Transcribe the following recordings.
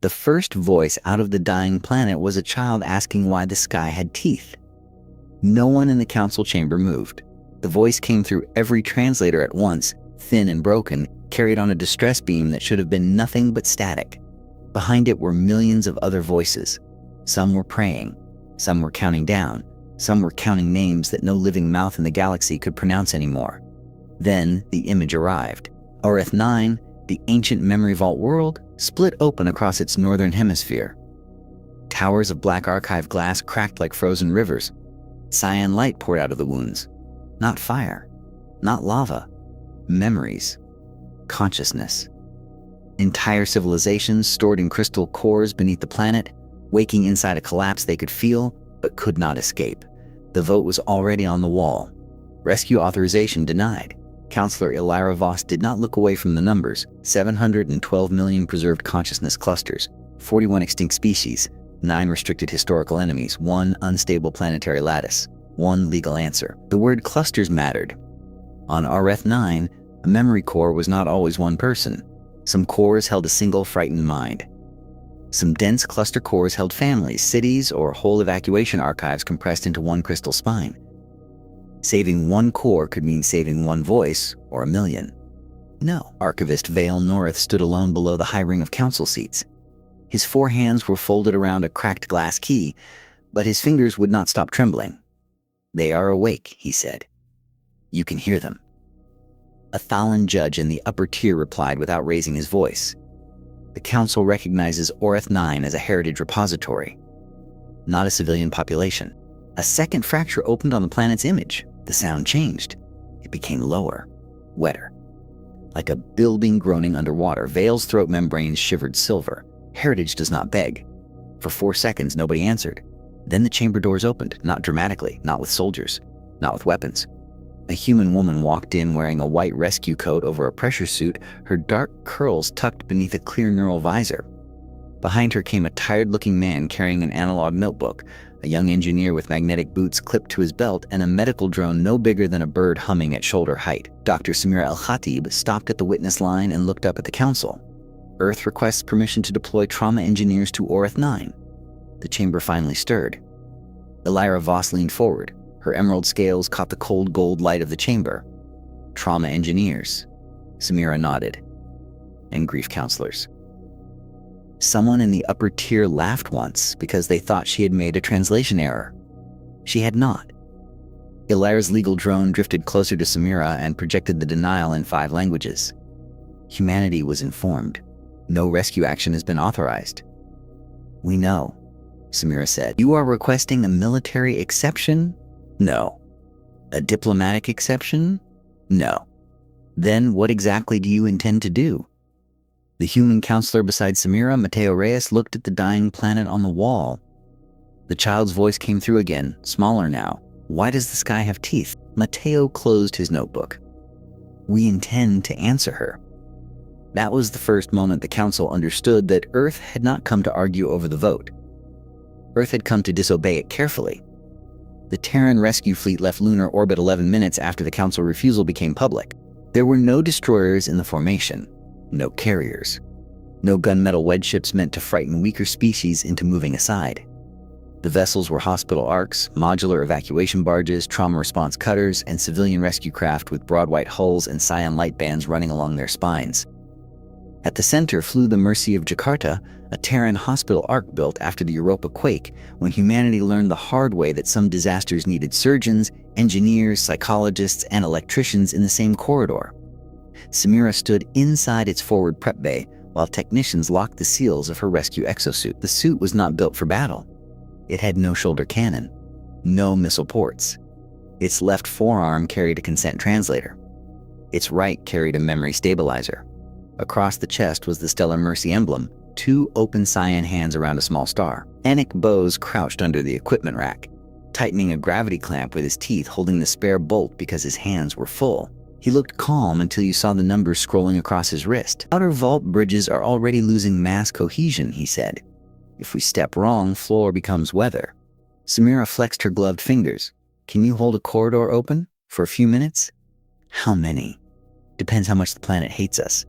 The first voice out of the dying planet was a child asking why the sky had teeth. No one in the council chamber moved. The voice came through every translator at once, thin and broken, carried on a distress beam that should have been nothing but static. Behind it were millions of other voices. Some were praying, some were counting down, some were counting names that no living mouth in the galaxy could pronounce anymore. Then the image arrived. Oreth 9, the ancient memory vault world, split open across its northern hemisphere. Towers of black archive glass cracked like frozen rivers. Cyan light poured out of the wounds. Not fire, not lava. Memories. Consciousness. Entire civilizations stored in crystal cores beneath the planet, waking inside a collapse they could feel, but could not escape. The vote was already on the wall. Rescue authorization denied. Counselor Elira Voss did not look away from the numbers: 712 million preserved consciousness clusters, 41 extinct species, 9 restricted historical enemies, 1 unstable planetary lattice, 1 legal answer. The word clusters mattered. On Oreth 9, a memory core was not always one person. Some cores held a single frightened mind. Some dense cluster cores held families, cities, or whole evacuation archives compressed into one crystal spine. Saving one core could mean saving one voice, or a million. No. Archivist Vale North stood alone below the high ring of council seats. His 4 hands were folded around a cracked glass key, but his fingers would not stop trembling. "They are awake," he said. "You can hear them." A Thalan judge in the upper tier replied without raising his voice. The council recognizes Oreth 9 as a heritage repository, not a civilian population. A second fracture opened on the planet's image. The sound changed. It became lower, wetter. Like a building groaning underwater, Vale's throat membranes shivered silver. Heritage does not beg. For 4 seconds, nobody answered. Then the chamber doors opened, not dramatically, not with soldiers, not with weapons. A human woman walked in wearing a white rescue coat over a pressure suit, her dark curls tucked beneath a clear neural visor. Behind her came a tired-looking man carrying an analog notebook, a young engineer with magnetic boots clipped to his belt, and a medical drone no bigger than a bird humming at shoulder height. Dr. Samira El-Khatib stopped at the witness line and looked up at the council. Earth requests permission to deploy trauma engineers to Oreth 9. The chamber finally stirred. Elira Voss leaned forward. Her emerald scales caught the cold gold light of the chamber. Trauma engineers. Samira nodded. And grief counselors. Someone in the upper tier laughed once because they thought she had made a translation error. She had not. Elira's legal drone drifted closer to Samira and projected the denial in 5 languages. Humanity was informed. No rescue action has been authorized. "We know," Samira said. "You are requesting a military exception?" "No." "A diplomatic exception?" "No." "Then what exactly do you intend to do?" The human counselor beside Samira, Mateo Reyes, looked at the dying planet on the wall. The child's voice came through again, smaller now. "Why does the sky have teeth?" Mateo closed his notebook. "We intend to answer her." That was the first moment the council understood that Earth had not come to argue over the vote. Earth had come to disobey it carefully. The Terran rescue fleet left lunar orbit 11 minutes after the council refusal became public. There were no destroyers in the formation, no carriers, no gunmetal wedge ships meant to frighten weaker species into moving aside. The vessels were hospital arcs, modular evacuation barges, trauma response cutters, and civilian rescue craft with broad white hulls and cyan light bands running along their spines. At the center flew the Mercy of Jakarta, a Terran hospital ark built after the Europa quake, when humanity learned the hard way that some disasters needed surgeons, engineers, psychologists, and electricians in the same corridor. Samira stood inside its forward prep bay, while technicians locked the seals of her rescue exosuit. The suit was not built for battle. It had no shoulder cannon, no missile ports. Its left forearm carried a consent translator. Its right carried a memory stabilizer. Across the chest was the Stellar Mercy emblem, 2 open cyan hands around a small star. Anik Bose crouched under the equipment rack, tightening a gravity clamp with his teeth, holding the spare bolt because his hands were full. He looked calm until you saw the numbers scrolling across his wrist. "Outer vault bridges are already losing mass cohesion," he said. "If we step wrong, floor becomes weather." Samira flexed her gloved fingers. "Can you hold a corridor open? For a few minutes?" "How many?" "Depends how much the planet hates us.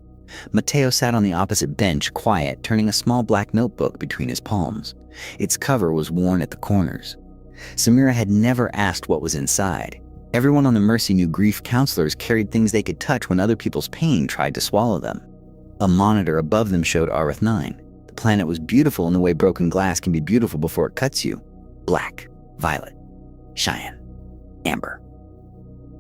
Mateo sat on the opposite bench, quiet, turning a small black notebook between his palms. Its cover was worn at the corners. Samira had never asked what was inside. Everyone on the Mercy knew grief counselors carried things they could touch when other people's pain tried to swallow them. A monitor above them showed Arith 9. The planet was beautiful in the way broken glass can be beautiful before it cuts you. Black, violet, cyan, amber.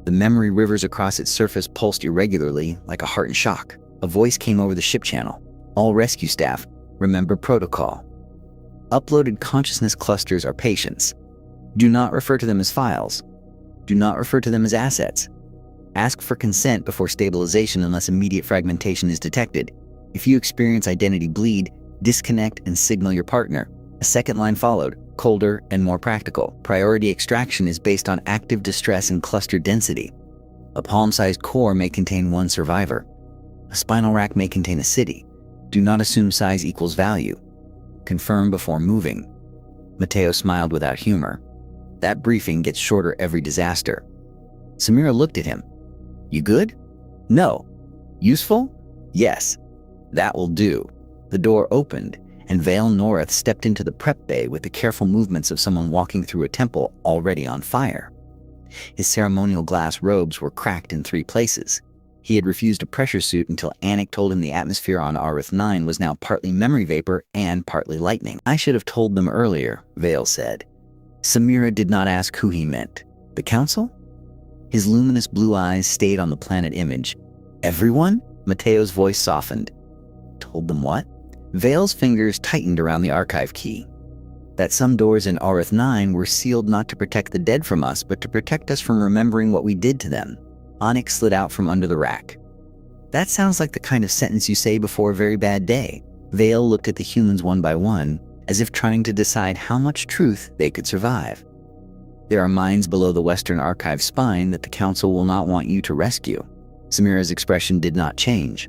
The memory rivers across its surface pulsed irregularly, like a heart in shock. A voice came over the ship channel. All rescue staff, remember protocol. Uploaded consciousness clusters are patients. Do not refer to them as files. Do not refer to them as assets. Ask for consent before stabilization unless immediate fragmentation is detected. If you experience identity bleed, disconnect and signal your partner. A second line followed, colder and more practical. Priority extraction is based on active distress and cluster density. A palm-sized core may contain one survivor. A spinal rack may contain a city. Do not assume size equals value. Confirm before moving. Mateo smiled without humor. That briefing gets shorter every disaster. Samira looked at him. You good? No. Useful? Yes. That will do. The door opened, and Vale North stepped into the prep bay with the careful movements of someone walking through a temple already on fire. His ceremonial glass robes were cracked in 3 places. He had refused a pressure suit until Anik told him the atmosphere on Arith 9 was now partly memory vapor and partly lightning. I should have told them earlier, Vale said. Samira did not ask who he meant. The council? His luminous blue eyes stayed on the planet image. Everyone? Mateo's voice softened. Told them what? Vale's fingers tightened around the archive key. That some doors in Arith 9 were sealed not to protect the dead from us, but to protect us from remembering what we did to them. Onyx slid out from under the rack. That sounds like the kind of sentence you say before a very bad day. Vale looked at the humans one by one, as if trying to decide how much truth they could survive. There are mines below the Western Archive spine that the Council will not want you to rescue. Samira's expression did not change.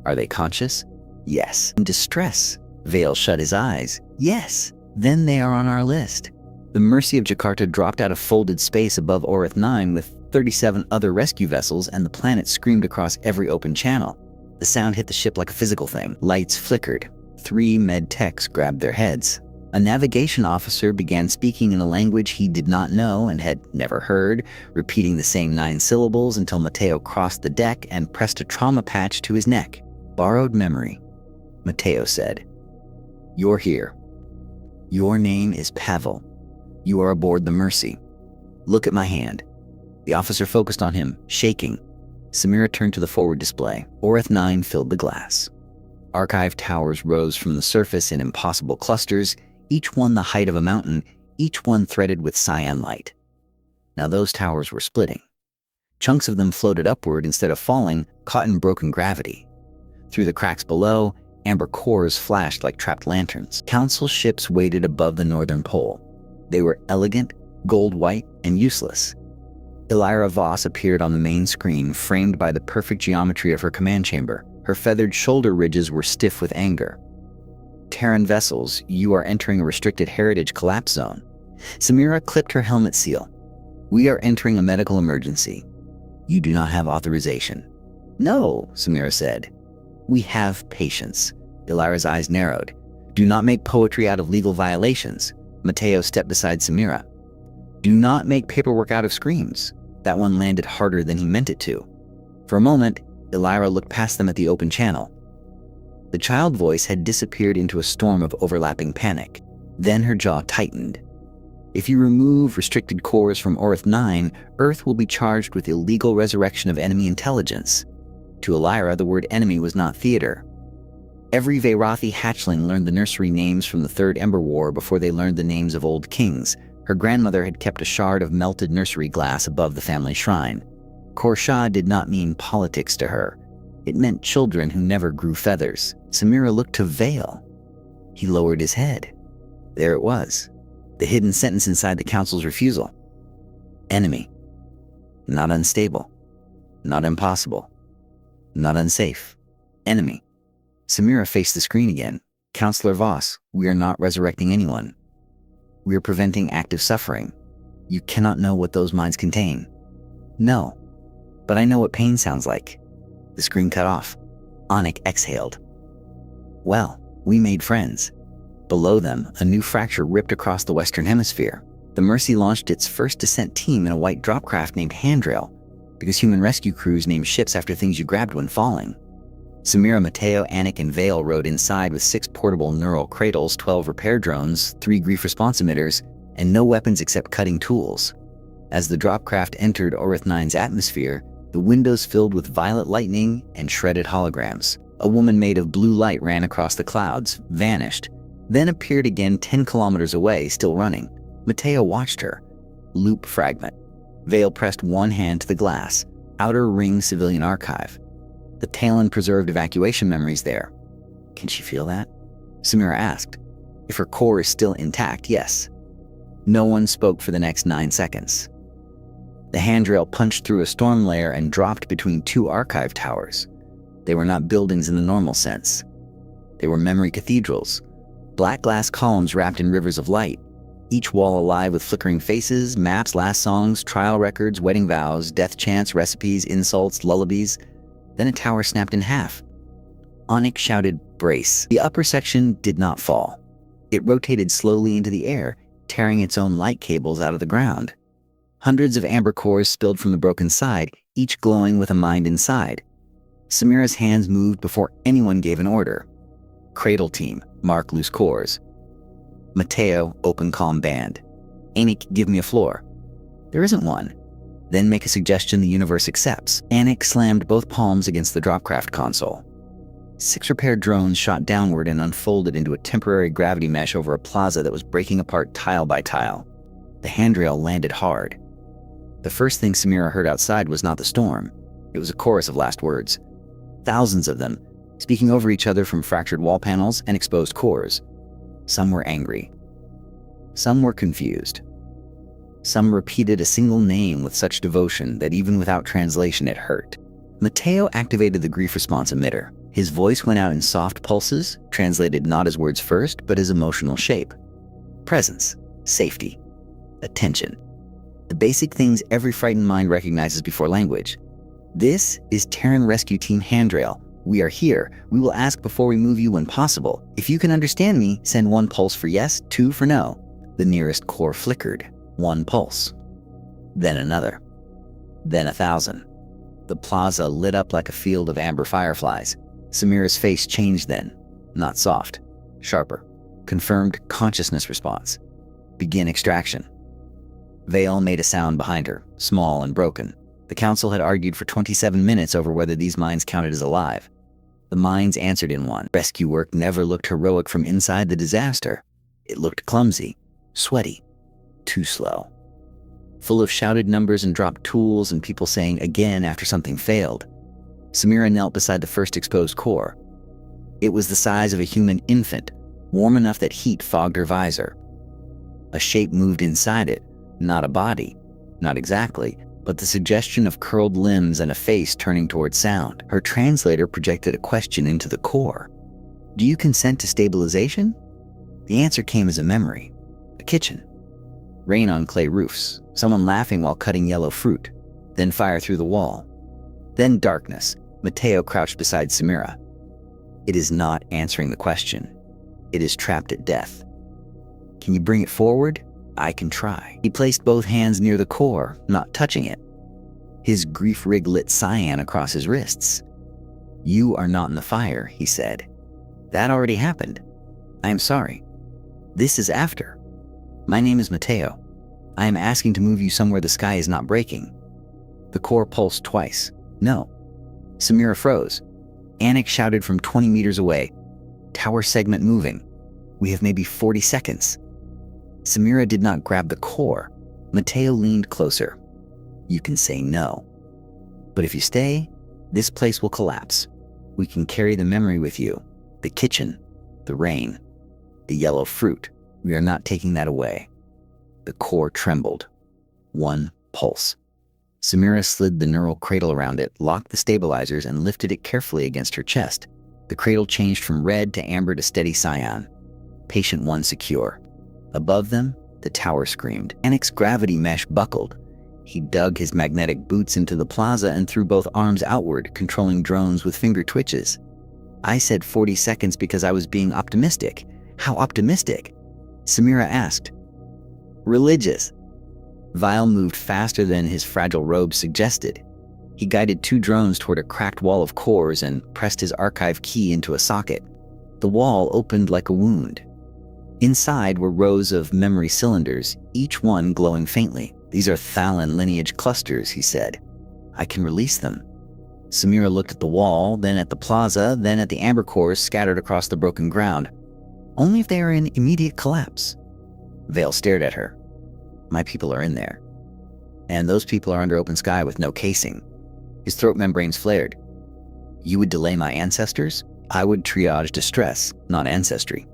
Are they conscious? Yes. In distress? Vale shut his eyes. Yes. Then they are on our list. The Mercy of Jakarta dropped out of folded space above Arith 9 with 37 other rescue vessels, and the planet screamed across every open channel. The sound hit the ship like a physical thing. Lights flickered. 3 med techs grabbed their heads. A navigation officer began speaking in a language he did not know and had never heard, repeating the same 9 syllables until Mateo crossed the deck and pressed a trauma patch to his neck. Borrowed memory. Mateo said, You're here. Your name is Pavel. You are aboard the Mercy. Look at my hand. The officer focused on him, shaking. Samira turned to the forward display. Arith 9 filled the glass. Archive towers rose from the surface in impossible clusters, each one the height of a mountain, each one threaded with cyan light. Now those towers were splitting. Chunks of them floated upward instead of falling, caught in broken gravity. Through the cracks below, amber cores flashed like trapped lanterns. Council ships waited above the northern pole. They were elegant, gold-white, and useless. Elira Voss appeared on the main screen, framed by the perfect geometry of her command chamber. Her feathered shoulder ridges were stiff with anger. Terran vessels, you are entering a restricted heritage collapse zone. Samira clipped her helmet seal. We are entering a medical emergency. You do not have authorization. No, Samira said. We have patience. Elira's eyes narrowed. Do not make poetry out of legal violations. Mateo stepped beside Samira. Do not make paperwork out of screams. That one landed harder than he meant it to. For a moment, Elira looked past them at the open channel. The child voice had disappeared into a storm of overlapping panic. Then her jaw tightened. If you remove restricted cores from Arith 9, Earth will be charged with illegal resurrection of enemy intelligence. To Elira, the word enemy was not theater. Every Veyrathi hatchling learned the nursery names from the Third Ember War before they learned the names of old kings. Her grandmother had kept a shard of melted nursery glass above the family shrine. Korsha did not mean politics to her. It meant children who never grew feathers. Samira looked to Vale. He lowered his head. There it was, the hidden sentence inside the Council's refusal. Enemy. Not unstable. Not impossible. Not unsafe. Enemy. Samira faced the screen again. Counselor Voss, we are not resurrecting anyone. We are preventing active suffering. You cannot know what those minds contain. No, but I know what pain sounds like. The screen cut off. Anik exhaled. Well, we made friends. Below them, a new fracture ripped across the Western Hemisphere. The Mercy launched its first descent team in a white dropcraft named Handrail, because human rescue crews name ships after things you grabbed when falling. Samira, Mateo, Anik, and Vale rode inside with 6 portable neural cradles, 12 repair drones, 3 grief response emitters, and no weapons except cutting tools. As the dropcraft entered Orith 9's atmosphere, the windows filled with violet lightning and shredded holograms. A woman made of blue light ran across the clouds, vanished, then appeared again 10 kilometers away, still running. Mateo watched her. Loop fragment. Vale pressed one hand to the glass. Outer ring civilian archive. The Talon preserved evacuation memories there. Can she feel that? Samira asked. If her core is still intact, yes. No one spoke for the next 9 seconds. The handrail punched through a storm layer and dropped between 2 archive towers. They were not buildings in the normal sense. They were memory cathedrals. Black glass columns wrapped in rivers of light. Each wall alive with flickering faces, maps, last songs, trial records, wedding vows, death chants, recipes, insults, lullabies. Then a tower snapped in half. Anik shouted, "Brace." The upper section did not fall. It rotated slowly into the air, tearing its own light cables out of the ground. Hundreds of amber cores spilled from the broken side, each glowing with a mind inside. Samira's hands moved before anyone gave an order. Cradle team, mark loose cores. Mateo, open calm band. Anik, give me a floor. There isn't one. Then make a suggestion the universe accepts. Anik slammed both palms against the dropcraft console. 6 repair drones shot downward and unfolded into a temporary gravity mesh over a plaza that was breaking apart tile by tile. The handrail landed hard. The first thing Samira heard outside was not the storm. It was a chorus of last words. Thousands of them, speaking over each other from fractured wall panels and exposed cores. Some were angry. Some were confused. Some repeated a single name with such devotion that even without translation it hurt. Mateo activated the grief response emitter. His voice went out in soft pulses, translated not as words first, but as emotional shape. Presence, safety, attention. The basic things every frightened mind recognizes before language. This is Terran Rescue Team Handrail. We are here. We will ask before we move you when possible. If you can understand me, send 1 pulse for yes, 2 for no. The nearest core flickered. 1 pulse. Then another. Then 1,000. The plaza lit up like a field of amber fireflies. Samira's face changed then. Not soft. Sharper. Confirmed consciousness response. Begin extraction. Vale made a sound behind her, small and broken. The council had argued for 27 minutes over whether these minds counted as alive. The minds answered in one. Rescue work never looked heroic from inside the disaster. It looked clumsy, sweaty, too slow. Full of shouted numbers and dropped tools and people saying again after something failed. Samira knelt beside the first exposed core. It was the size of a human infant, warm enough that heat fogged her visor. A shape moved inside it, not a body, not exactly, but the suggestion of curled limbs and a face turning toward sound. Her translator projected a question into the core. Do you consent to stabilization? The answer came as a memory. A kitchen. Rain on clay roofs, someone laughing while cutting yellow fruit, then fire through the wall. Then darkness. Mateo crouched beside Samira. It is not answering the question. It is trapped at death. Can you bring it forward? I can try. He placed both hands near the core, not touching it. His grief rig lit cyan across his wrists. You are not in the fire, he said. That already happened. I am sorry. This is after. My name is Mateo. I am asking to move you somewhere the sky is not breaking. The core pulsed twice. No. Samira froze. Anik shouted from 20 meters away. Tower segment moving. We have maybe 40 seconds. Samira did not grab the core. Mateo leaned closer. You can say no. But if you stay, this place will collapse. We can carry the memory with you. The kitchen, the rain, the yellow fruit. We are not taking that away. The core trembled. 1 pulse. Samira slid the neural cradle around it, locked the stabilizers, and lifted it carefully against her chest. The cradle changed from red to amber to steady cyan. Patient 1 secure. Above them, the tower screamed. Anik's gravity mesh buckled. He dug his magnetic boots into the plaza and threw both arms outward, controlling drones with finger twitches. I said 40 seconds because I was being optimistic. How optimistic? Samira asked. Religious. Vile moved faster than his fragile robe suggested. He guided 2 drones toward a cracked wall of cores and pressed his archive key into a socket. The wall opened like a wound. Inside were rows of memory cylinders, each one glowing faintly. These are Thalan lineage clusters, he said. I can release them. Samira looked at the wall, then at the plaza, then at the amber cores scattered across the broken ground. Only if they are in immediate collapse. Vale stared at her. My people are in there. And those people are under open sky with no casing. His throat membranes flared. You would delay my ancestors? I would triage distress, not ancestry.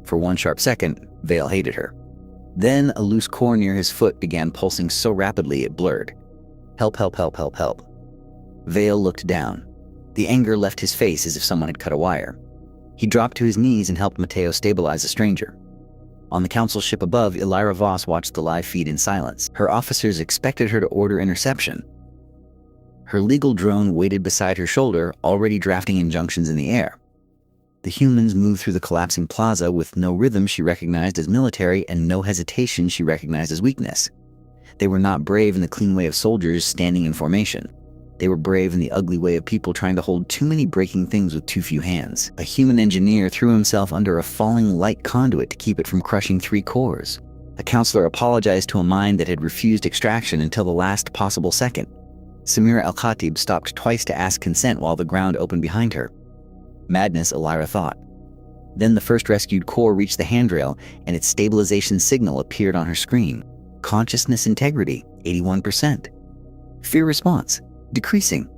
For one sharp second, Vale hated her. Then a loose core near his foot began pulsing so rapidly it blurred. Help, help, help, help, help. Vale looked down. The anger left his face as if someone had cut a wire. He dropped to his knees and helped Matteo stabilize the stranger. On the council ship above, Elira Voss watched the live feed in silence. Her officers expected her to order interception. Her legal drone waited beside her shoulder, already drafting injunctions in the air. The humans moved through the collapsing plaza with no rhythm she recognized as military and no hesitation she recognized as weakness. They were not brave in the clean way of soldiers standing in formation. They were brave in the ugly way of people trying to hold too many breaking things with too few hands. A human engineer threw himself under a falling light conduit to keep it from crushing 3 cores. A counselor apologized to a mind that had refused extraction until the last possible second. Samira Al-Khatib stopped twice to ask consent while the ground opened behind her. Madness, Elira thought. Then the first rescued core reached the handrail, and its stabilization signal appeared on her screen. Consciousness integrity, 81%. Fear response, decreasing.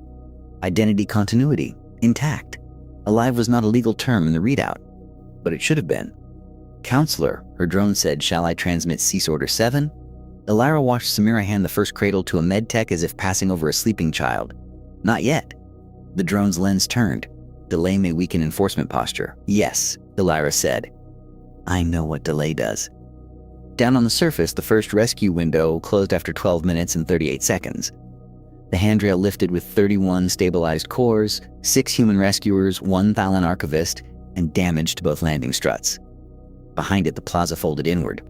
Identity continuity, intact. Alive was not a legal term in the readout, but it should have been. Counselor, her drone said, shall I transmit cease order 7? Elira watched Samira hand the first cradle to a medtech as if passing over a sleeping child. Not yet. The drone's lens turned. Delay may weaken enforcement posture. Yes, Elira said. I know what delay does. Down on the surface, the first rescue window closed after 12 minutes and 38 seconds. The handrail lifted with 31 stabilized cores, 6 human rescuers, 1 Thalan archivist, and damage to both landing struts. Behind it, the plaza folded inward.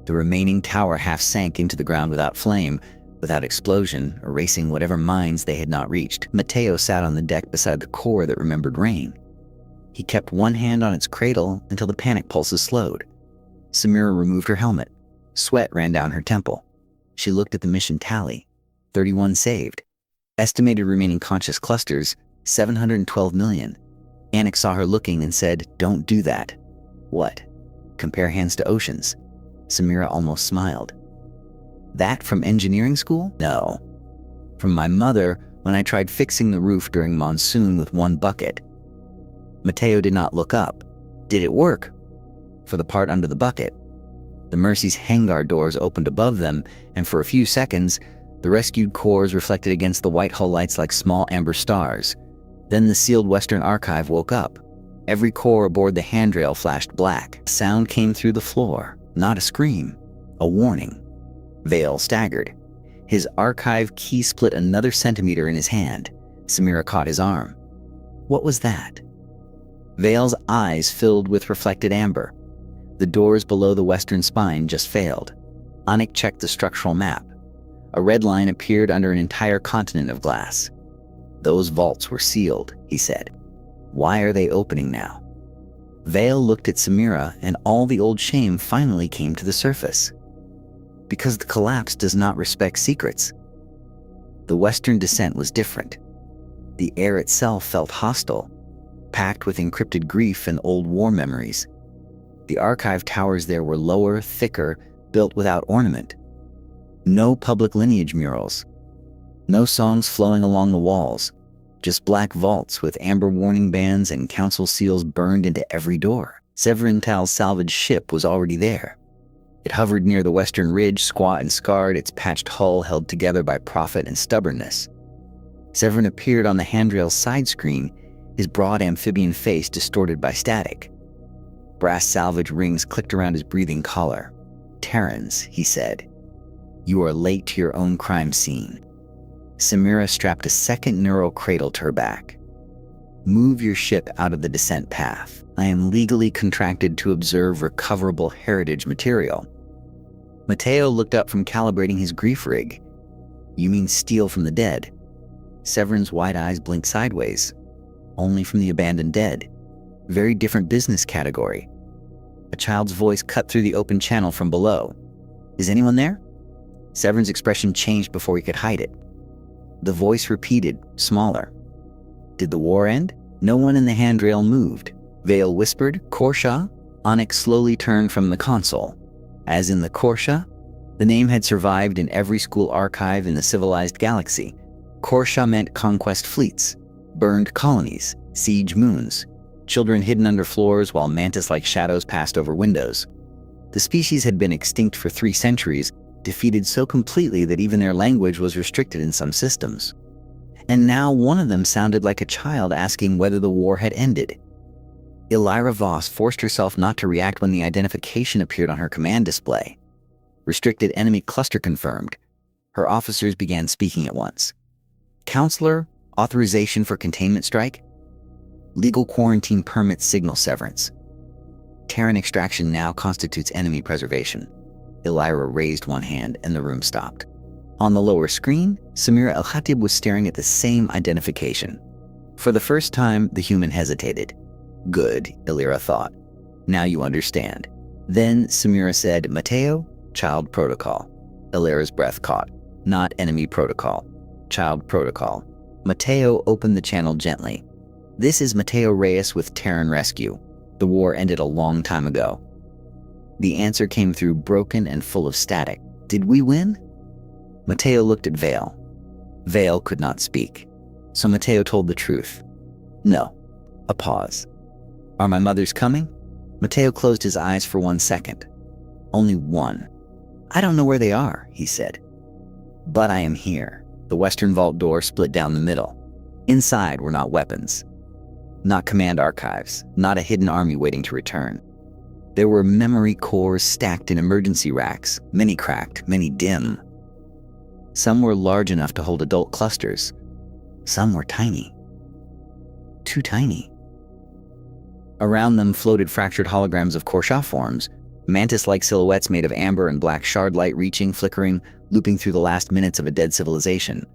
The remaining tower half sank into the ground without flame, without explosion, erasing whatever mines they had not reached. Matteo sat on the deck beside the core that remembered rain. He kept one hand on its cradle until the panic pulses slowed. Samira removed her helmet. Sweat ran down her temple. She looked at the mission tally. 31 saved. Estimated remaining conscious clusters, 712 million. Anik saw her looking and said, don't do that. What? Compare hands to oceans. Samira almost smiled. That from engineering school? No. From my mother when I tried fixing the roof during monsoon with 1 bucket. Matteo did not look up. Did it work? For the part under the bucket. The Mercy's hangar doors opened above them, and for a few seconds, the rescued cores reflected against the white hull lights like small amber stars. Then the sealed Western Archive woke up. Every core aboard the handrail flashed black. A sound came through the floor, not a scream, a warning. Vale staggered. His archive key split another centimeter in his hand. Samira caught his arm. What was that? Vale's eyes filled with reflected amber. The doors below the western spine just failed. Anik checked the structural map. A red line appeared under an entire continent of glass. Those vaults were sealed, he said. Why are they opening now? Vale looked at Samira, and all the old shame finally came to the surface. Because the collapse does not respect secrets. The western descent was different. The air itself felt hostile, packed with encrypted grief and old war memories. The archive towers there were lower, thicker, built without ornament. No public lineage murals. No songs flowing along the walls. Just black vaults with amber warning bands and council seals burned into every door. Severin Tal's salvaged ship was already there. It hovered near the western ridge, squat and scarred, its patched hull held together by profit and stubbornness. Severin appeared on the handrail's side screen, his broad amphibian face distorted by static. Brass salvage rings clicked around his breathing collar. Terrans, he said. You are late to your own crime scene. Samira strapped a second neural cradle to her back. Move your ship out of the descent path. I am legally contracted to observe recoverable heritage material. Mateo looked up from calibrating his grief rig. You mean steal from the dead? Severin's wide eyes blinked sideways. Only from the abandoned dead. Very different business category. A child's voice cut through the open channel from below. Is anyone there? Severin's expression changed before he could hide it. The voice repeated, smaller. Did the war end? No one in the handrail moved. Vale whispered, Korsha? Onyx slowly turned from the console. As in the Korsha? The name had survived in every school archive in the civilized galaxy. Korsha meant conquest fleets, burned colonies, siege moons, children hidden under floors while mantis-like shadows passed over windows. The species had been extinct for 3 centuries, defeated so completely that even their language was restricted in some systems. And now one of them sounded like a child asking whether the war had ended. Elira Voss forced herself not to react when the identification appeared on her command display. Restricted enemy cluster confirmed. Her officers began speaking at once. Counselor, authorization for containment strike? Legal quarantine permit signal severance. Terran extraction now constitutes enemy preservation. Elira raised one hand and the room stopped. On the lower screen, Samira El-Khatib was staring at the same identification. For the first time, the human hesitated. Good, Elira thought. Now you understand. Then Samira said, Mateo, child protocol. Elira's breath caught. Not enemy protocol. Child protocol. Mateo opened the channel gently. This is Mateo Reyes with Terran Rescue. The war ended a long time ago. The answer came through broken and full of static. Did we win? Mateo looked at Vale. Vale could not speak. So Mateo told the truth. No. A pause. Are my mothers coming? Mateo closed his eyes for 1 second. Only one. I don't know where they are, he said. But I am here. The western vault door split down the middle. Inside were not weapons. Not command archives. Not a hidden army waiting to return. There were memory cores stacked in emergency racks, many cracked, many dim. Some were large enough to hold adult clusters. Some were tiny. Too tiny. Around them floated fractured holograms of Korsha forms, mantis-like silhouettes made of amber and black shard light reaching, flickering, looping through the last minutes of a dead civilization.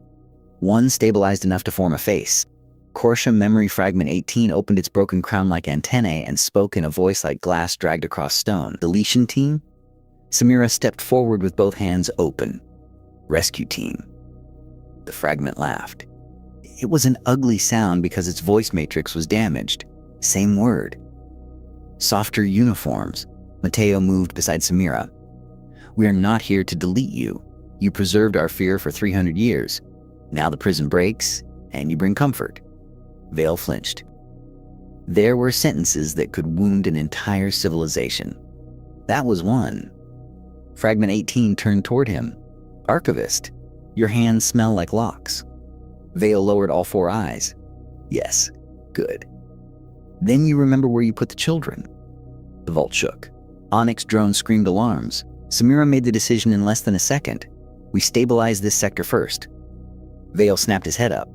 One stabilized enough to form a face. Korsha Memory Fragment 18 opened its broken crown-like antennae and spoke in a voice like glass dragged across stone. Deletion team? Samira stepped forward with both hands open. Rescue team. The fragment laughed. It was an ugly sound because its voice matrix was damaged. Same word. Softer uniforms. Mateo moved beside Samira. We are not here to delete you. You preserved our fear for 300 years. Now the prison breaks, and you bring comfort. Vale flinched. There were sentences that could wound an entire civilization. That was one. Fragment 18 turned toward him. Archivist, your hands smell like locks. Vale lowered all 4 eyes. Yes, good. Then you remember where you put the children. The vault shook. Onyx drones screamed alarms. Samira made the decision in less than a second. We stabilize this sector first. Vale snapped his head up.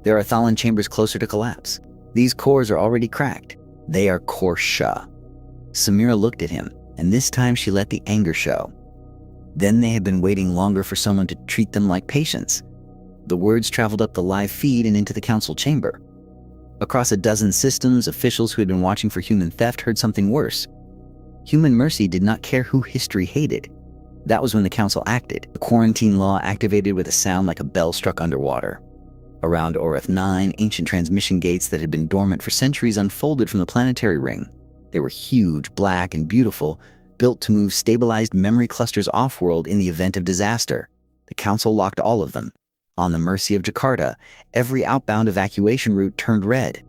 There are Thalan chambers closer to collapse. These cores are already cracked. They are Korsha. Samira looked at him, and this time she let the anger show. Then they had been waiting longer for someone to treat them like patients. The words traveled up the live feed and into the council chamber. Across a dozen systems, officials who had been watching for human theft heard something worse. Human mercy did not care who history hated. That was when the council acted. The quarantine law activated with a sound like a bell struck underwater. Around Oreth 9, ancient transmission gates that had been dormant for centuries unfolded from the planetary ring. They were huge, black, and beautiful, built to move stabilized memory clusters off-world in the event of disaster. The council locked all of them. On the mercy of Jakarta, every outbound evacuation route turned red.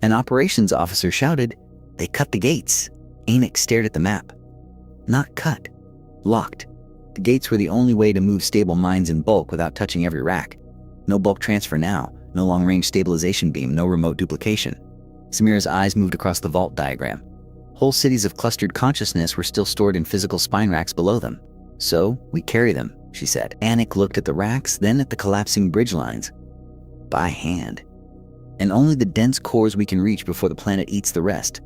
An operations officer shouted, "They cut the gates." Anik stared at the map. Not cut. Locked. The gates were the only way to move stable mines in bulk without touching every rack. No bulk transfer now, no long-range stabilization beam, no remote duplication. Samira's eyes moved across the vault diagram. Whole cities of clustered consciousness were still stored in physical spine racks below them. So, we carry them, she said. Anik looked at the racks, then at the collapsing bridge lines. By hand. and only the dense cores we can reach before the planet eats the rest.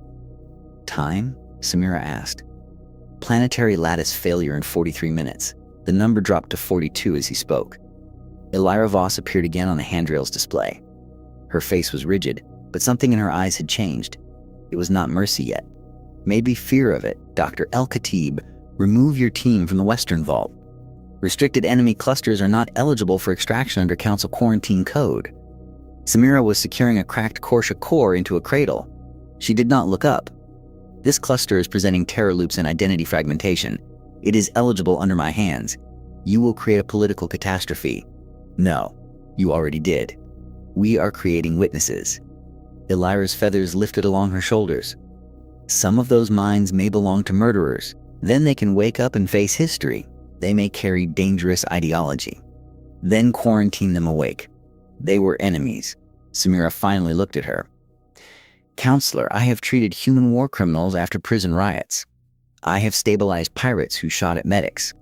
Time? Samira asked. Planetary lattice failure in 43 minutes. The number dropped to 42 as he spoke. Elira Voss appeared again on the handrail's display. Her face was rigid, but something in her eyes had changed. It was not mercy yet. Maybe fear of it. Dr. El-Khatib, remove your team from the Western Vault. Restricted enemy clusters are not eligible for extraction under Council Quarantine Code. Samira was securing a cracked Korsha core into a cradle. She did not look up. This cluster is presenting terror loops and identity fragmentation. It is eligible under my hands. You will create a political catastrophe. No, you already did. We are creating witnesses. Elira's feathers lifted along her shoulders. Some of those minds may belong to murderers. Then they can wake up and face history. They may carry dangerous ideology. Then quarantine them awake. They were enemies. Samira finally looked at her. Counselor, I have treated human war criminals after prison riots. I have stabilized pirates who shot at medics.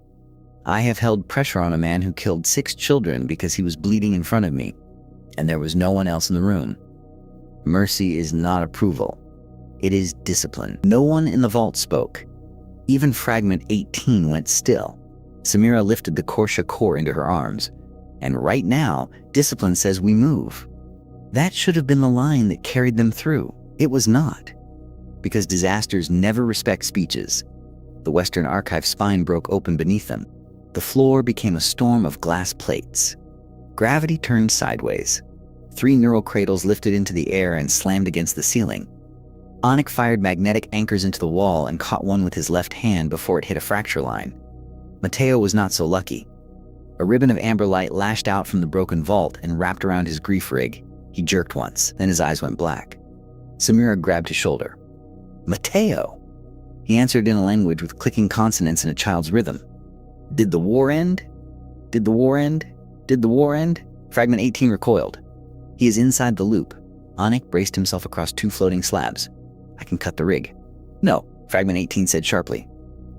I have held pressure on a man who killed 6 children because he was bleeding in front of me, and there was no one else in the room. Mercy is not approval. It is discipline. No one in the vault spoke. Even Fragment 18 went still. Samira lifted the Korsha core into her arms. And right now, discipline says we move. That should have been the line that carried them through. It was not. Because disasters never respect speeches. The Western Archive spine broke open beneath them. The floor became a storm of glass plates. Gravity turned sideways. 3 neural cradles lifted into the air and slammed against the ceiling. Onik fired magnetic anchors into the wall and caught one with his left hand before it hit a fracture line. Matteo was not so lucky. A ribbon of amber light lashed out from the broken vault and wrapped around his grief rig. He jerked once, then his eyes went black. Samira grabbed his shoulder. Matteo! He answered in a language with clicking consonants in a child's rhythm. Did the war end? Did the war end? Did the war end? Fragment 18 recoiled. He is inside the loop. Onik braced himself across 2 floating slabs. I can cut the rig. No, Fragment 18 said sharply.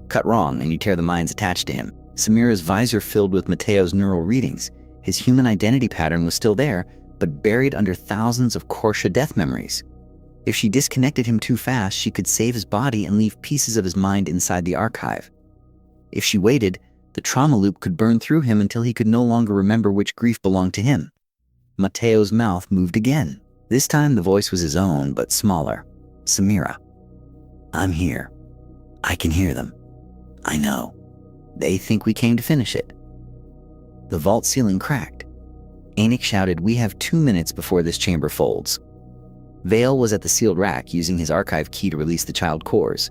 Cut wrong and you tear the minds attached to him. Samira's visor filled with Matteo's neural readings. His human identity pattern was still there, but buried under thousands of Korsha death memories. If she disconnected him too fast, she could save his body and leave pieces of his mind inside the archive. If she waited, the trauma loop could burn through him until he could no longer remember which grief belonged to him. Matteo's mouth moved again. This time the voice was his own, but smaller. Samira. I'm here. I can hear them. I know. They think we came to finish it. The vault ceiling cracked. Anik shouted, we have 2 minutes before this chamber folds. Vale was at the sealed rack using his archive key to release the child cores.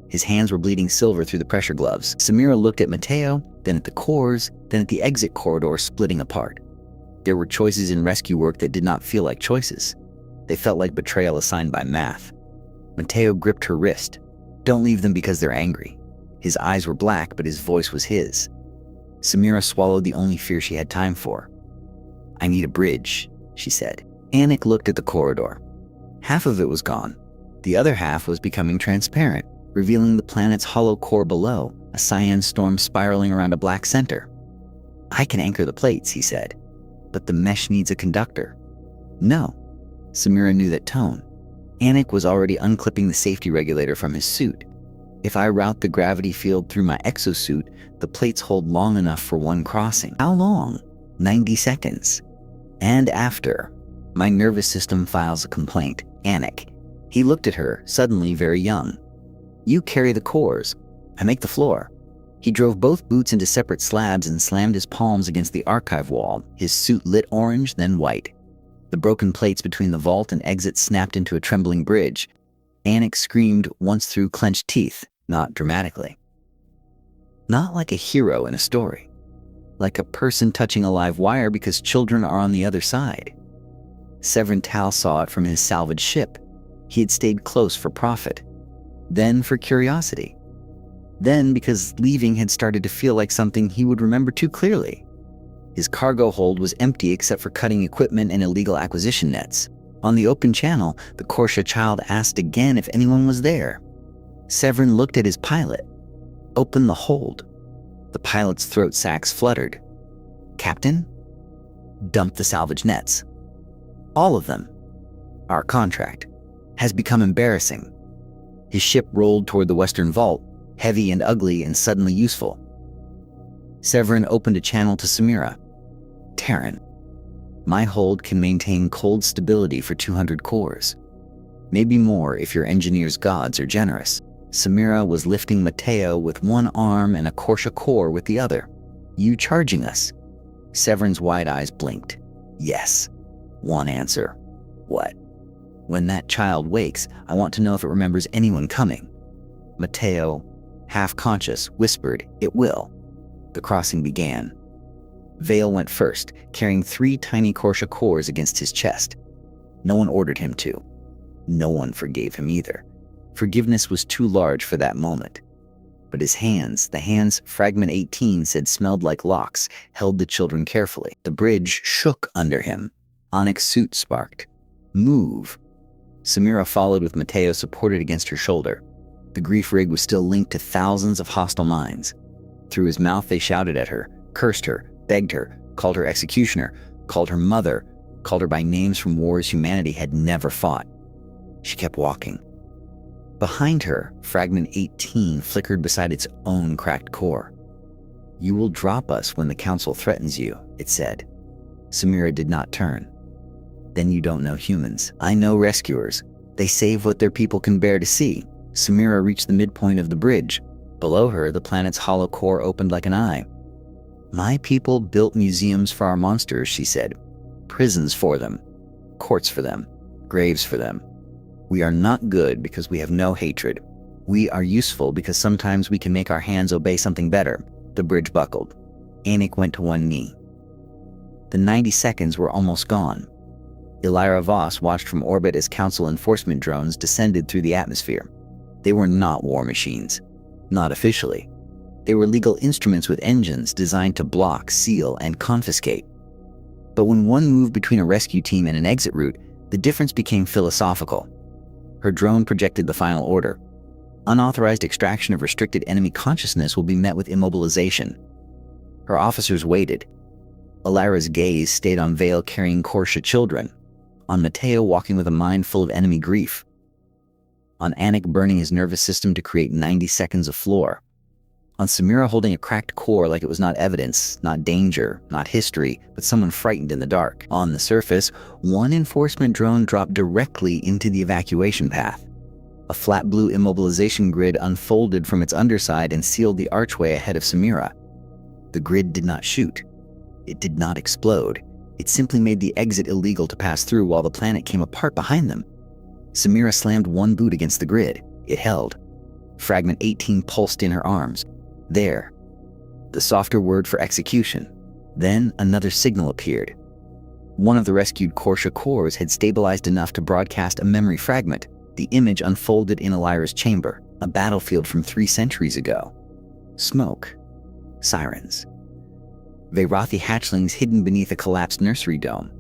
His hands were bleeding silver through the pressure gloves. Samira looked at Matteo, then at the cores, then at the exit corridor splitting apart. There were choices in rescue work that did not feel like choices. They felt like betrayal assigned by math. Matteo gripped her wrist. Don't leave them because they're angry. His eyes were black, but his voice was his. Samira swallowed the only fear she had time for. I need a bridge, she said. Anik looked at the corridor. Half of it was gone. The other half was becoming transparent, revealing the planet's hollow core below, a cyan storm spiraling around a black center. I can anchor the plates, he said, but the mesh needs a conductor. No. Samira knew that tone. Anik was already unclipping the safety regulator from his suit. If I route the gravity field through my exosuit, the plates hold long enough for one crossing. How long? 90 seconds. And after. My nervous system files a complaint. Anik. He looked at her, suddenly very young. You carry the cores. I make the floor. He drove both boots into separate slabs and slammed his palms against the archive wall, his suit lit orange, then white. The broken plates between the vault and exit snapped into a trembling bridge. Anik screamed once through clenched teeth, not dramatically. Not like a hero in a story. Like a person touching a live wire because children are on the other side. Severin Tal saw it from his salvaged ship. He had stayed close for profit. Then for curiosity. Then because leaving had started to feel like something he would remember too clearly. His cargo hold was empty except for cutting equipment and illegal acquisition nets. On the open channel, the Korsha child asked again if anyone was there. Severin looked at his pilot. Open the hold. The pilot's throat sacs fluttered. Captain? Dump the salvage nets. All of them. our contract, has become embarrassing. His ship rolled toward the western vault, heavy and ugly and suddenly useful. Severin opened a channel to Samira. Terran, my hold can maintain cold stability for 200 cores. Maybe more if your engineer's gods are generous. Samira was lifting Matteo with one arm and a Korsha core with the other. You charging us? Severin's wide eyes blinked. Yes. One answer. What? When that child wakes, I want to know if it remembers anyone coming. Matteo, half conscious, whispered, it will. The crossing began. Vale went first, carrying 3 tiny Korsha cores against his chest. No one ordered him to. No one forgave him either. Forgiveness was too large for that moment. But his hands, the hands Fragment 18 said smelled like locks, held the children carefully. The bridge shook under him. Onyx suit sparked. Move. Samira followed with Matteo supported against her shoulder. The grief rig was still linked to thousands of hostile minds. Through his mouth they shouted at her, cursed her, begged her, called her executioner, called her mother, called her by names from wars humanity had never fought. She kept walking. Behind her, Fragment 18 flickered beside its own cracked core. You will drop us when the council threatens you, it said. Samira did not turn. Then you don't know humans. I know rescuers. They save what their people can bear to see. Samira reached the midpoint of the bridge. Below her, the planet's hollow core opened like an eye. My people built museums for our monsters, she said. Prisons for them. Courts for them. Graves for them. We are not good because we have no hatred. We are useful because sometimes we can make our hands obey something better. The bridge buckled. Anik went to one knee. The 90 seconds were almost gone. Elira Voss watched from orbit as Council enforcement drones descended through the atmosphere. They were not war machines. Not officially. They were legal instruments with engines designed to block, seal, and confiscate. But when one moved between a rescue team and an exit route, the difference became philosophical. Her drone projected the final order. Unauthorized extraction of restricted enemy consciousness will be met with immobilization. Her officers waited. Elira's gaze stayed on Vale carrying Korsha children, on Matteo walking with a mind full of enemy grief, on Anik burning his nervous system to create 90 seconds of floor, on Samira holding a cracked core like it was not evidence, not danger, not history, but someone frightened in the dark. On the surface, one enforcement drone dropped directly into the evacuation path. A flat blue immobilization grid unfolded from its underside and sealed the archway ahead of Samira. The grid did not shoot. It did not explode. It simply made the exit illegal to pass through while the planet came apart behind them. Samira slammed one boot against the grid. It held. Fragment 18 pulsed in her arms. There. The softer word for execution. Then another signal appeared. One of the rescued Korsha cores had stabilized enough to broadcast a memory fragment. The image unfolded in Elira's chamber, a battlefield from 3 centuries ago. Smoke. Sirens. Veyrathi hatchlings hidden beneath a collapsed nursery dome.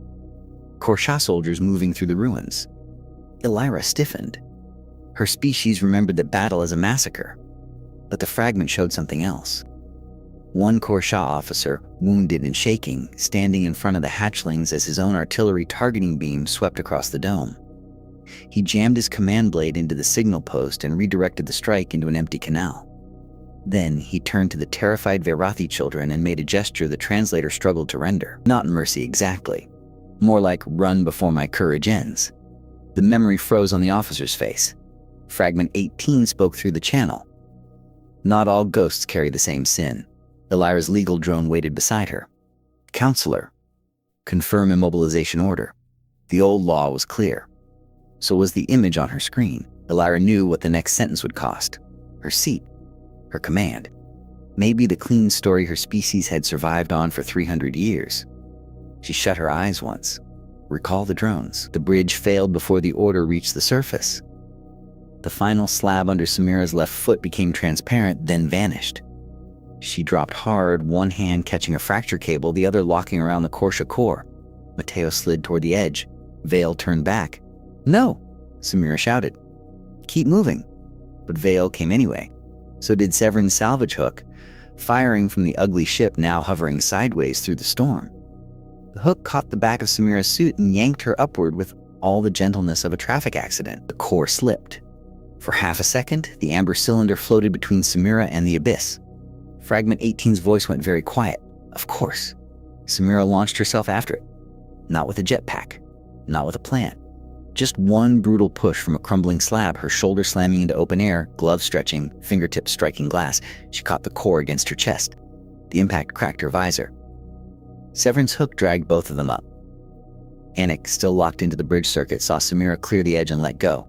Korsha soldiers moving through the ruins. Elira stiffened. Her species remembered that battle as a massacre. But the fragment showed something else. One Korsha officer, wounded and shaking, standing in front of the hatchlings as his own artillery targeting beam swept across the dome. He jammed his command blade into the signal post and redirected the strike into an empty canal. Then he turned to the terrified Veyrathi children and made a gesture the translator struggled to render. Not mercy exactly. More like run before my courage ends. The memory froze on the officer's face. Fragment 18 spoke through the channel. Not all ghosts carry the same sin. Elira's legal drone waited beside her. Counselor. Confirm immobilization order. The old law was clear. So was the image on her screen. Elira knew what the next sentence would cost. Her seat. Her command. Maybe the clean story her species had survived on for 300 years. She shut her eyes once. Recall the drones. The bridge failed before the order reached the surface. The final slab under Samira's left foot became transparent, then vanished. She dropped hard, one hand catching a fracture cable, the other locking around the Korsha core. Matteo slid toward the edge. Vale turned back. No, Samira shouted. Keep moving. But Vale came anyway. So did Severin's salvage hook, firing from the ugly ship now hovering sideways through the storm. The hook caught the back of Samira's suit and yanked her upward with all the gentleness of a traffic accident. The core slipped. For half a second, the amber cylinder floated between Samira and the abyss. Fragment 18's voice went very quiet. Of course. Samira launched herself after it. Not with a jetpack. Not with a plan. Just one brutal push from a crumbling slab, her shoulder slamming into open air, gloves stretching, fingertips striking glass. She caught the core against her chest. The impact cracked her visor. Severin's hook dragged both of them up. Anik, still locked into the bridge circuit, saw Samira clear the edge and let go.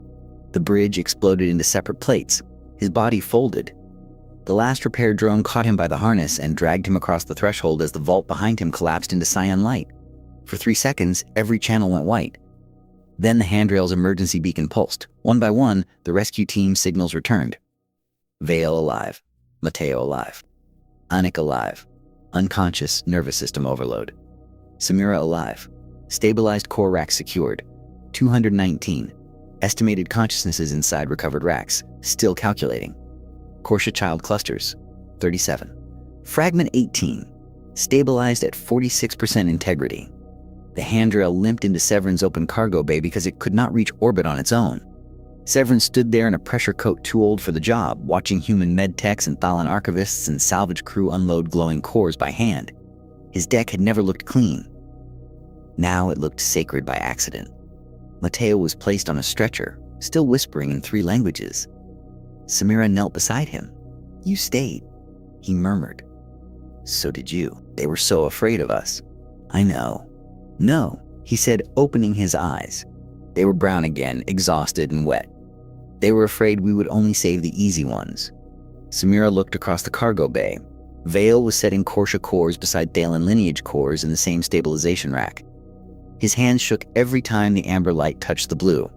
The bridge exploded into separate plates. His body folded. The last repair drone caught him by the harness and dragged him across the threshold as the vault behind him collapsed into cyan light. For 3 seconds, every channel went white. Then the handrail's emergency beacon pulsed. One by one, the rescue team signals returned. Vale alive. Mateo alive. Anik alive. Unconscious, nervous system overload. Samira alive. Stabilized core racks secured. 219. Estimated consciousnesses inside recovered racks. Still calculating. Korsha child clusters. 37. Fragment 18. Stabilized at 46% integrity. The handrail limped into Severin's open cargo bay because it could not reach orbit on its own. Severin stood there in a pressure coat too old for the job, watching human med techs and Thalan archivists and salvage crew unload glowing cores by hand. His deck had never looked clean. Now it looked sacred by accident. Mateo was placed on a stretcher, still whispering in 3 languages. Samira knelt beside him. "You stayed," he murmured. "So did you. They were so afraid of us." "I know." "No," he said, opening his eyes. They were brown again, exhausted and wet. "They were afraid we would only save the easy ones." Samira looked across the cargo bay. Vale was setting Korsha cores beside Thalan lineage cores in the same stabilization rack. His hands shook every time the amber light touched the blue.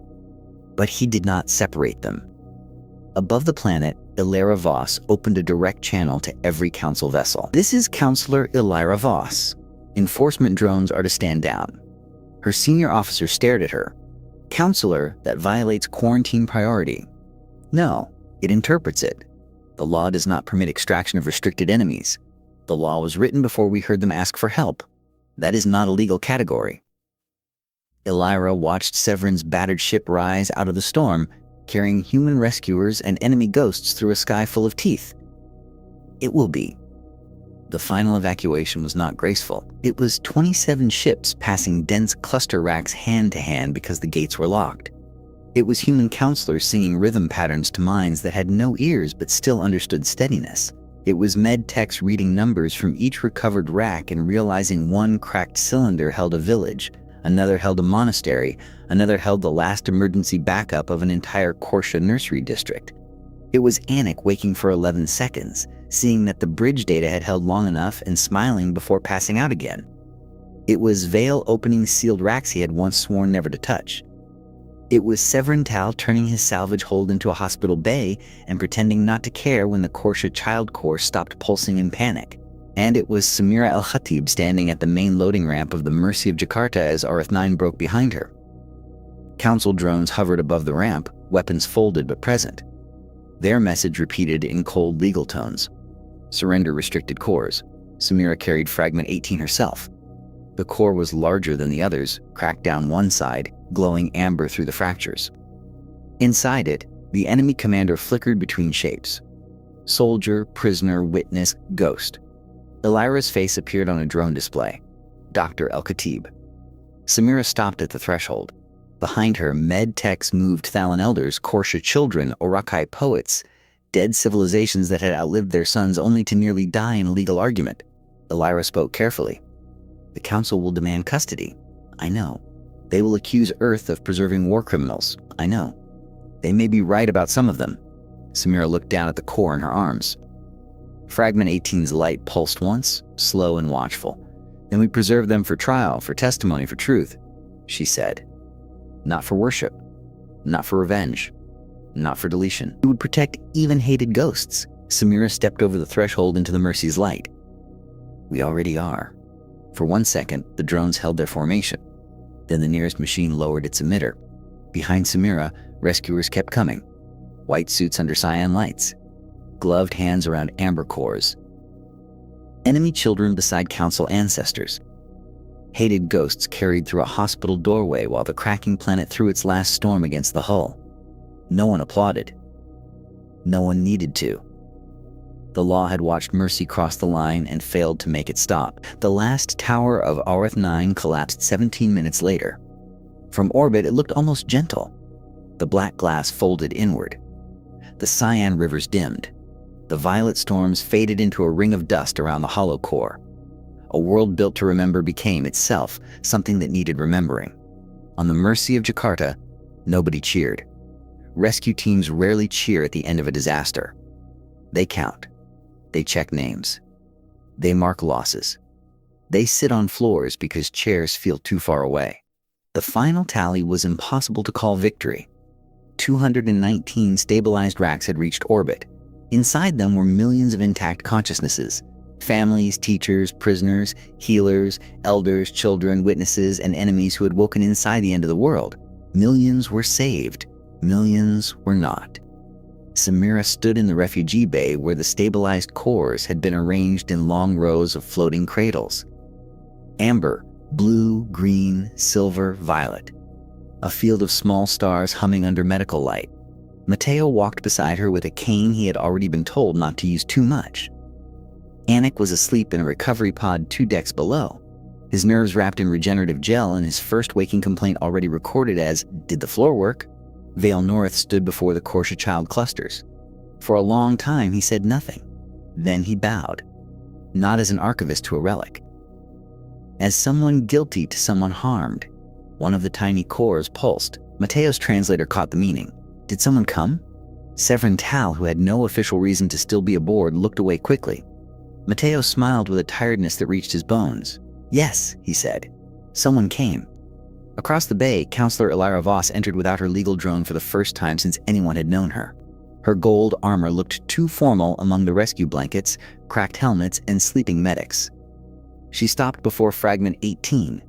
But he did not separate them. Above the planet, Illyra Voss opened a direct channel to every council vessel. "This is Counselor Illyra Voss. Enforcement drones are to stand down." Her senior officer stared at her. "Counselor, that violates quarantine priority." "No, it interprets it. The law does not permit extraction of restricted enemies. The law was written before we heard them ask for help. That is not a legal category." Illyra watched Severin's battered ship rise out of the storm, carrying human rescuers and enemy ghosts through a sky full of teeth. "It will be." The final evacuation was not graceful. It was 27 ships passing dense cluster racks hand to hand because the gates were locked. It was human counselors singing rhythm patterns to minds that had no ears but still understood steadiness. It was med techs reading numbers from each recovered rack and realizing one cracked cylinder held a village, another held a monastery, another held the last emergency backup of an entire Korsha nursery district. It was Anik waking for 11 seconds, seeing that the bridge data had held long enough and smiling before passing out again. It was Vale opening sealed racks he had once sworn never to touch. It was Severin Tal turning his salvage hold into a hospital bay and pretending not to care when the Korsha child core stopped pulsing in panic. And it was Samira El-Khatib standing at the main loading ramp of the Mercy of Jakarta as RF-9 broke behind her. Council drones hovered above the ramp, weapons folded but present. Their message repeated in cold legal tones. Surrender restricted cores. Samira carried Fragment 18 herself. The core was larger than the others, cracked down one side, glowing amber through the fractures. Inside it, the enemy commander flickered between shapes. Soldier, prisoner, witness, ghost. Illyra's face appeared on a drone display. Dr. El-Khatib. Samira stopped at the threshold. Behind her, med techs moved Thalan elders, Korsha children, Orakai poets, dead civilizations that had outlived their sons only to nearly die in a legal argument. Illyra spoke carefully. "The council will demand custody. I know. They will accuse Earth of preserving war criminals. I know. They may be right about some of them." Samira looked down at the core in her arms. Fragment 18's light pulsed once, slow and watchful. "Then we preserve them for trial, for testimony, for truth," she said. "Not for worship. Not for revenge. Not for deletion. We would protect even hated ghosts." Samira stepped over the threshold into the Mercy's light. "We already are." For 1 second, the drones held their formation. Then the nearest machine lowered its emitter. Behind Samira, rescuers kept coming. White suits under cyan lights. Gloved hands around amber cores. Enemy children beside council ancestors. Hated ghosts carried through a hospital doorway while the cracking planet threw its last storm against the hull. No one applauded. No one needed to. The law had watched Mercy cross the line and failed to make it stop. The last tower of Orth-9 collapsed 17 minutes later. From orbit, it looked almost gentle. The black glass folded inward. The cyan rivers dimmed. The violet storms faded into a ring of dust around the hollow core. A world built to remember became itself something that needed remembering. On the Mercy of Jakarta, nobody cheered. Rescue teams rarely cheer at the end of a disaster. They count. They check names. They mark losses. They sit on floors because chairs feel too far away. The final tally was impossible to call victory. 219 stabilized racks had reached orbit. Inside them were millions of intact consciousnesses. Families, teachers, prisoners, healers, elders, children, witnesses, and enemies who had woken inside the end of the world. Millions were saved. Millions were not. Samira stood in the refugee bay where the stabilized cores had been arranged in long rows of floating cradles. Amber, blue, green, silver, violet. A field of small stars humming under medical light. Mateo walked beside her with a cane he had already been told not to use too much. Anik was asleep in a recovery pod 2 decks below, his nerves wrapped in regenerative gel and his first waking complaint already recorded as, "Did the floor work?" Vale North stood before the Korsha child clusters. For a long time he said nothing. Then he bowed, not as an archivist to a relic. As someone guilty to someone harmed. One of the tiny cores pulsed. Mateo's translator caught the meaning. Did someone come? Severin Tal, who had no official reason to still be aboard, looked away quickly. Mateo smiled with a tiredness that reached his bones. "Yes," he said. "Someone came." Across the bay, Counselor Elira Voss entered without her legal drone for the first time since anyone had known her. Her gold armor looked too formal among the rescue blankets, cracked helmets, and sleeping medics. She stopped before Fragment 18.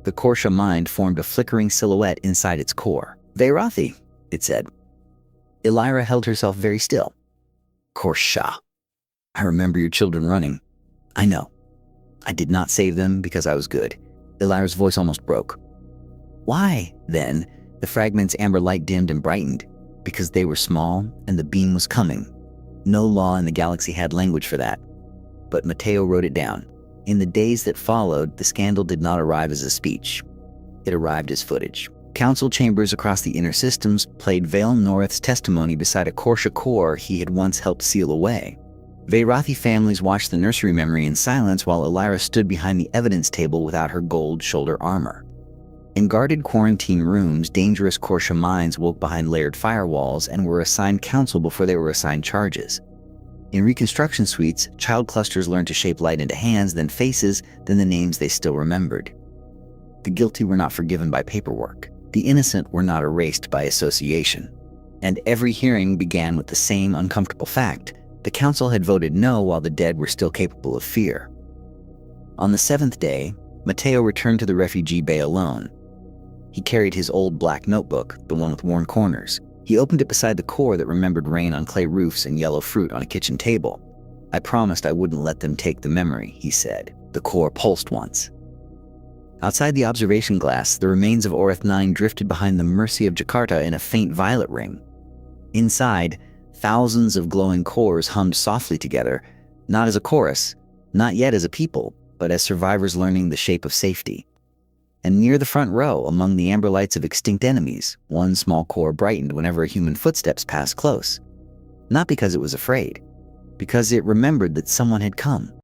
The Korsha mind formed a flickering silhouette inside its core. "Veirathi," it said. Elira held herself very still. "Korsha. I remember your children running. I know. I did not save them because I was good." Elira's voice almost broke. "Why, then?" The fragment's amber light dimmed and brightened. "Because they were small and the beam was coming. No law in the galaxy had language for that." But Mateo wrote it down. In the days that followed, the scandal did not arrive as a speech. It arrived as footage. Council chambers across the inner systems played Vale North's testimony beside a Korsha core he had once helped seal away. Veirathi families watched the nursery memory in silence while Elira stood behind the evidence table without her gold shoulder armor. In guarded quarantine rooms, dangerous Korsha minds woke behind layered firewalls and were assigned counsel before they were assigned charges. In reconstruction suites, child clusters learned to shape light into hands, then faces, then the names they still remembered. The guilty were not forgiven by paperwork. The innocent were not erased by association. And every hearing began with the same uncomfortable fact. The council had voted no while the dead were still capable of fear. On the 7th day, Mateo returned to the refugee bay alone. He carried his old black notebook, the one with worn corners. He opened it beside the core that remembered rain on clay roofs and yellow fruit on a kitchen table. "I promised I wouldn't let them take the memory," he said. The core pulsed once. Outside the observation glass, the remains of Orth-9 drifted behind the Mercy of Jakarta in a faint violet ring. Inside, thousands of glowing cores hummed softly together, not as a chorus, not yet as a people, but as survivors learning the shape of safety. And near the front row, among the amber lights of extinct enemies, one small core brightened whenever a human footsteps passed close. Not because it was afraid, because it remembered that someone had come.